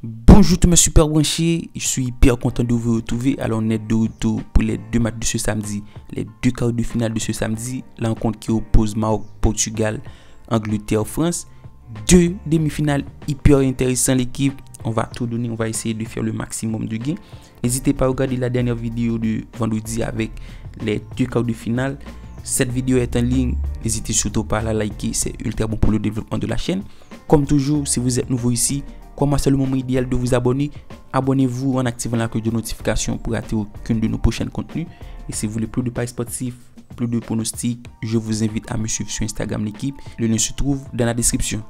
Bonjour tous mes super branchés, je suis hyper content de vous retrouver. Alors on est de retour pour les deux matchs de ce samedi, les deux quarts de finale de ce samedi, la rencontre qui oppose Maroc, Portugal, Angleterre, France. Deux demi-finales hyper intéressantes l'équipe. On va tout donner, on va essayer de faire le maximum de gains. N'hésitez pas à regarder la dernière vidéo de vendredi avec les deux quarts de finale. Cette vidéo est en ligne, n'hésitez surtout pas à la liker, c'est ultra bon pour le développement de la chaîne. Comme toujours, si vous êtes nouveau ici, comment c'est le moment idéal de vous abonner? Abonnez-vous en activant la cloche de notification pour rater aucune de nos prochains contenus. Et si vous voulez plus de paris sportifs, plus de pronostics, je vous invite à me suivre sur Instagram l'équipe. Le lien se trouve dans la description.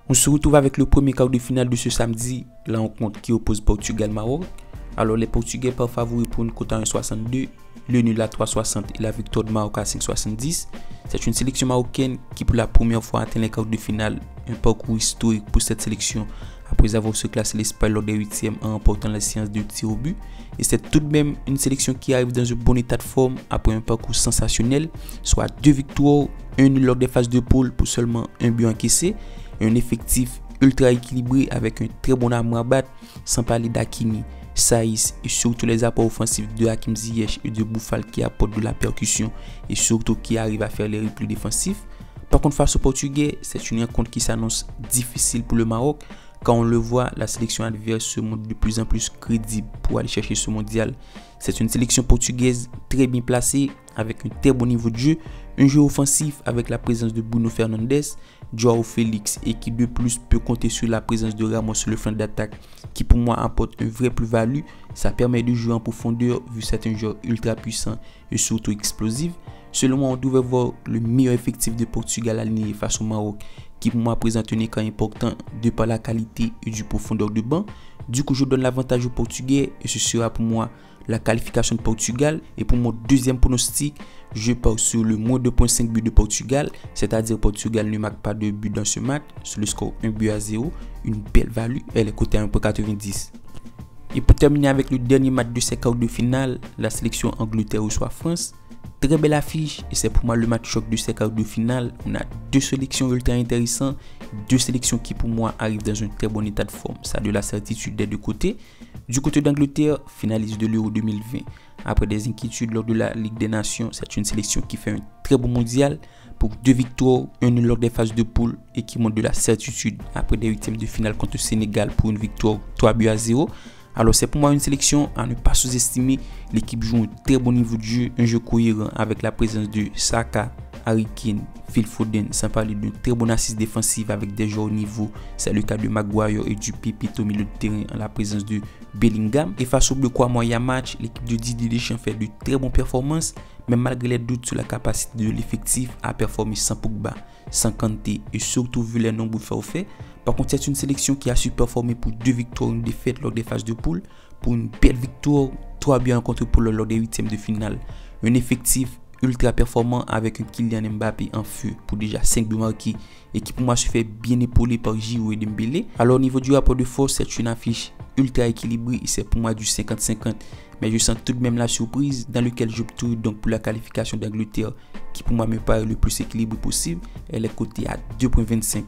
On se retrouve avec le premier quart de finale de ce samedi, la rencontre qui oppose Portugal-Maroc. Alors les Portugais par favoris pour une cote à 1,62, le nul à 3,60 et la victoire de Maroc à 5,70. C'est une sélection marocaine qui pour la première fois atteint les quarts de finale, un parcours historique pour cette sélection après avoir se classé l'Espagne lors des huitièmes en remportant la séance de tir au but. Et c'est tout de même une sélection qui arrive dans un bon état de forme après un parcours sensationnel, soit 2 victoires, un nul lors des phases de poule pour seulement un but encaissé, et un effectif ultra équilibré avec un très bon arme à battre, sans parler d'Hakimi, Saïs et surtout les apports offensifs de Hakim Ziyech et de Boufal qui apportent de la percussion et surtout qui arrivent à faire les replis défensifs. Par contre, face aux Portugais, c'est une rencontre qui s'annonce difficile pour le Maroc. Quand on le voit, la sélection adverse se montre de plus en plus crédible pour aller chercher ce mondial. C'est une sélection portugaise très bien placée avec un très bon niveau de jeu, un jeu offensif avec la présence de Bruno Fernandes, Joao Félix et qui de plus peut compter sur la présence de Ramos sur le flanc d'attaque qui pour moi apporte un vrai plus-value. Ça permet de jouer en profondeur vu que c'est un joueur ultra puissant et surtout explosif. Selon moi, on devrait voir le meilleur effectif de Portugal aligné face au Maroc qui pour moi présente un écart important de par la qualité et du profondeur de banc. Du coup, je donne l'avantage aux Portugais et ce sera pour moi la qualification de Portugal. Et pour mon deuxième pronostic, je pars sur le moins 2.5 buts de Portugal, c'est-à-dire Portugal ne marque pas de but dans ce match, sur le score 1-0, une belle value, elle est cotée à 1.90. Et pour terminer avec le dernier match de ces quarts de finale, la sélection Angleterre reçoit France. Très belle affiche et c'est pour moi le match choc de ces quarts de finale. On a deux sélections ultra intéressantes, deux sélections qui pour moi arrivent dans un très bon état de forme. Ça a de la certitude des deux côtés. Du côté d'Angleterre, finaliste de l'Euro 2020. Après des inquiétudes lors de la Ligue des Nations, c'est une sélection qui fait un très bon mondial pour 2 victoires, un nul lors des phases de poule et qui montre de la certitude après des huitièmes de finale contre le Sénégal pour une victoire 3-0. Alors c'est pour moi une sélection à ne pas sous-estimer. L'équipe joue un très bon niveau de jeu, un jeu cohérent avec la présence de Saka, Harry Kane, Phil Foden, sans parler d'une très bonne assise défensive avec des joueurs au niveau. C'est le cas de Maguire et du Pépite au milieu de terrain en la présence de Bellingham. Et face au Bleu moyen match, l'équipe de Didier Deschamps fait de très bonnes performances, mais malgré les doutes sur la capacité de l'effectif à performer sans Pogba, sans Kanté et surtout vu les nombreux faits. Par contre, c'est une sélection qui a su performer pour 2 victoires, une défaite lors des phases de poule, pour une belle victoire, 3 buts contre Pologne lors des huitièmes de finale. Un effectif ultra performant avec un Kylian Mbappé en feu pour déjà 5 buts marqués et qui pour moi se fait bien épauler par Giroud et Dembélé. Alors au niveau du rapport de force, c'est une affiche ultra équilibrée et c'est pour moi du 50-50. Mais je sens tout de même la surprise dans lequel j'opte donc pour la qualification d'Angleterre qui pour moi me paraît le plus équilibré possible. Elle est cotée à 2.25.